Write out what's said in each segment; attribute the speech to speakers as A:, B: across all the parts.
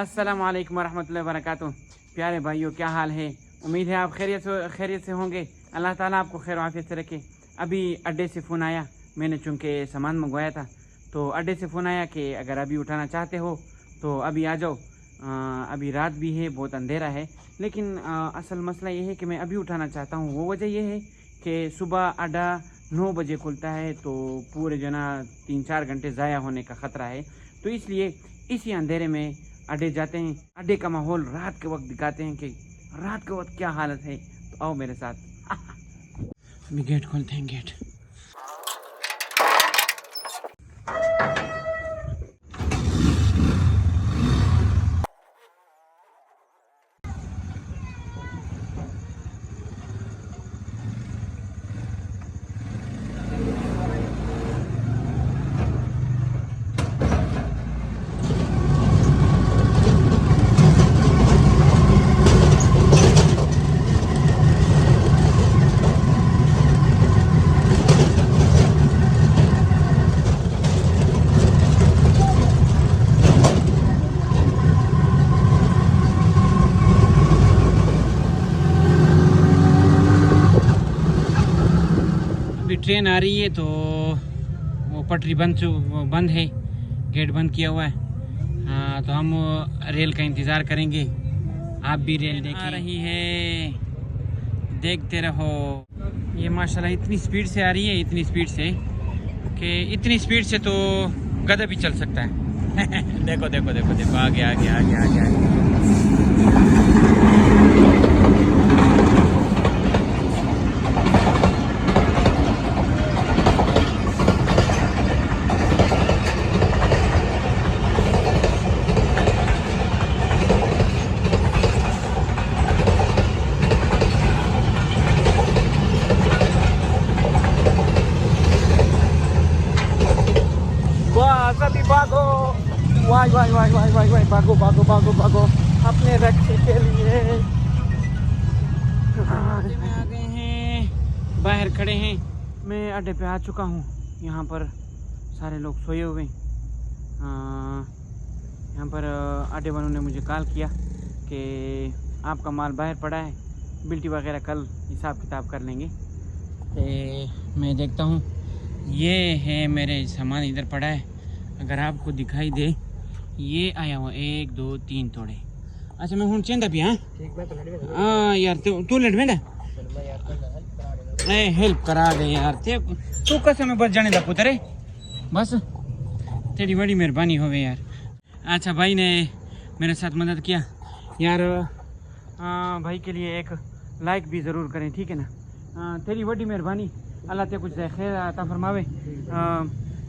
A: अस्सलाम वालेकुम वरहमतुल्लाहि वबरकातुहू। प्यारे भाइयों, क्या हाल है? उम्मीद है आप खैरियत से होंगे। अल्लाह ताला आपको खैर आफियत से रखे। अभी अड्डे से फ़ोन आया, मैंने चूँकि सामान मंगवाया था तो अड्डे से फ़ोन आया कि अगर अभी उठाना चाहते हो तो अभी आ जाओ। अभी रात भी है, बहुत अंधेरा है, लेकिन असल मसला ये है कि मैं अभी उठाना चाहता हूँ। वो वजह यह है कि सुबह अड्डा 9 बजे खुलता है तो पूरे जना 3-4 घंटे ज़ाया होने का ख़तरा है। तो इसलिए इसी अंधेरे में अड्डे जाते हैं। अड्डे का माहौल रात के वक्त दिखाते हैं कि रात के वक्त क्या हालत है। तो आओ मेरे साथ। अभी गेट खोलते हैं। गेट ट्रेन आ रही है तो वो पटरी बंद है, गेट बंद किया हुआ है। हाँ, तो हम रेल का इंतज़ार करेंगे। आप भी रेल देख आ रही है, देखते रहो। ये माशाल्लाह इतनी स्पीड से आ रही है, इतनी स्पीड से कि इतनी स्पीड से तो गधा भी चल सकता है। देखो देखो देखो देखो, आगे आगे आगे आगे आगे। सभी भागो, वाई वाई वाई वाई वाई वाई, भागो भागो भागो भागो अपने रक्षे के लिए। में आ गए हैं, बाहर खड़े हैं। मैं अड्डे पे आ चुका हूँ। यहाँ पर सारे लोग सोए हुए हैं। यहाँ पर अड्डे वालों ने मुझे कॉल किया कि आपका माल बाहर पड़ा है, बिल्टी वगैरह कल हिसाब किताब कर लेंगे। तो मैं देखता हूँ, ये है मेरे सामान इधर पड़ा है। अगर आपको दिखाई दे, ये आया हुआ 1 2 3 तोड़े। अच्छा मैं हूँ चेंदा भी। हाँ यार, तू लेट बेटा, हेल्प करा दे यार। तू कसम में बच जाने दा पुत्र, बस तेरी बड़ी मेहरबानी होवे यार। अच्छा भाई ने मेरे साथ मदद किया यार। भाई के लिए एक लाइक भी ज़रूर करें, ठीक है ना? तेरी बड़ी मेहरबानी, अल्लाह ते कुछ खैर अता फरमावे।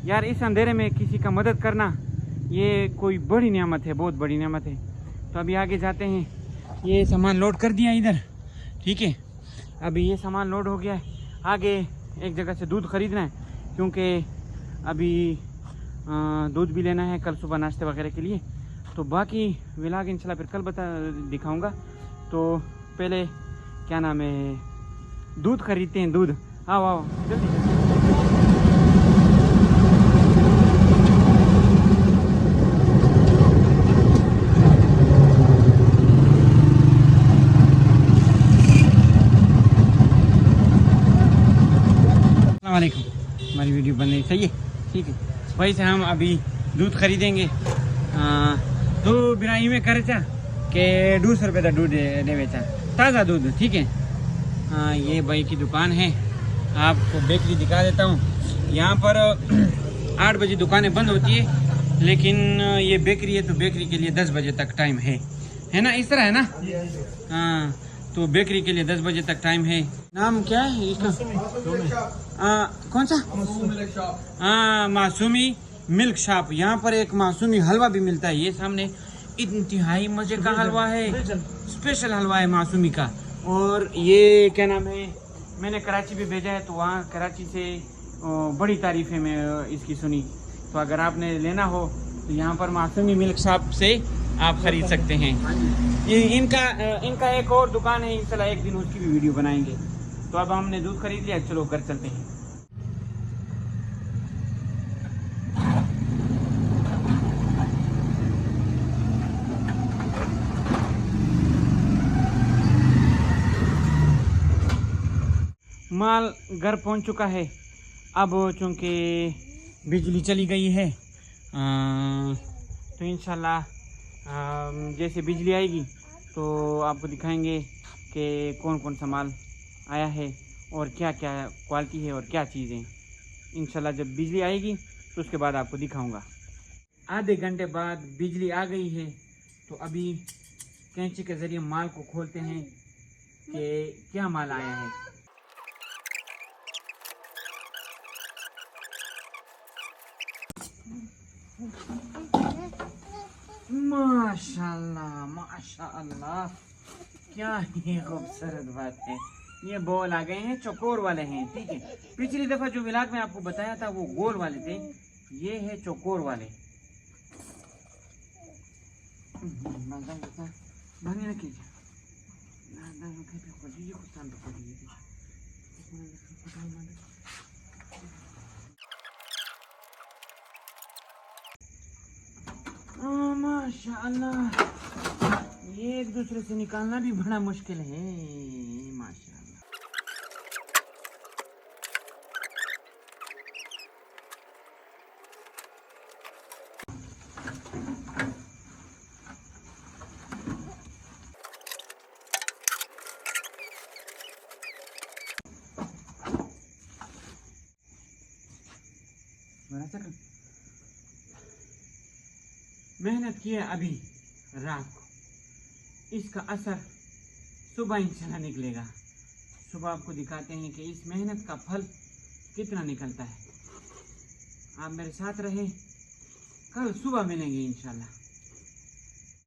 A: यार इस अंधेरे में किसी का मदद करना ये कोई बड़ी नेमत है, बहुत बड़ी नेमत है। तो अभी आगे जाते हैं। ये सामान लोड कर दिया इधर, ठीक है। अभी ये सामान लोड हो गया है। आगे एक जगह से दूध ख़रीदना है, क्योंकि अभी दूध भी लेना है कल सुबह नाश्ते वगैरह के लिए। तो बाकी व्लॉग इंशाल्लाह फिर कल दिखाऊँगा। तो पहले क्या नाम है, दूध खरीदते हैं। दूध आओ आओ जल्दी। वालेकुम, हमारी वीडियो बन रही सही है, ठीक है। वही से हम अभी दूध खरीदेंगे। तो बिराई में करे था कि 200 रुपये का दूध दे बेचा, ताज़ा दूध, ठीक है। हाँ, ये भाई की दुकान है। आपको बेकरी दिखा देता हूँ। यहाँ पर 8 बजे दुकानें बंद होती है, लेकिन ये बेकरी है तो बेकरी के लिए 10 बजे तक टाइम है ना? इस तरह है ना? हाँ, तो बेकरी के लिए 10 बजे तक टाइम है। नाम क्या है इसका? कौन सा? हाँ, मासूमी मिल्क शॉप। यहाँ पर एक मासूमी हलवा भी मिलता है। ये सामने इंतहाई मजे का हलवा है, स्पेशल हलवा है मासूमी का। और ये क्या नाम है, मैंने कराची भी भेजा है, तो वहाँ कराची से बड़ी तारीफ़ें मैं इसकी सुनी। तो अगर आपने लेना हो तो यहाँ पर मासूमी मिल्क शॉप से आप ख़रीद सकते हैं। इनका एक और दुकान है, इंशाल्लाह एक दिन उसकी भी वीडियो बनाएंगे। तो अब हमने दूध खरीद लिया, चलो घर चलते हैं। माल घर पहुंच चुका है। अब चूँकि बिजली चली गई है तो इंशाल्लाह जैसे बिजली आएगी तो आपको दिखाएंगे कि कौन कौन सा माल आया है और क्या क्या क्वालिटी है और क्या चीज़ें। इंशाल्लाह जब बिजली आएगी तो उसके बाद आपको दिखाऊंगा। आधे घंटे बाद बिजली आ गई है तो अभी कैंची के ज़रिए माल को खोलते हैं कि क्या माल आया है। माशाल्लाह माशाल्लाह, क्या ही खूबसूरत बात है। ये बॉल आ गए हैं, चौकोर वाले हैं, ठीक है। पिछली दफ़ा जो व्लॉग में आपको बताया था वो गोल वाले थे, ये है चौकोर वाले। माशाअल्लाह, ये एक दूसरे से निकालना भी बड़ा मुश्किल है। माशाअल्लाह, मेहनत किया अभी रात को, इसका असर सुबह इंशाल्लाह निकलेगा। सुबह आपको दिखाते हैं कि इस मेहनत का फल कितना निकलता है। आप मेरे साथ रहें, कल सुबह मिलेंगे इंशाल्लाह।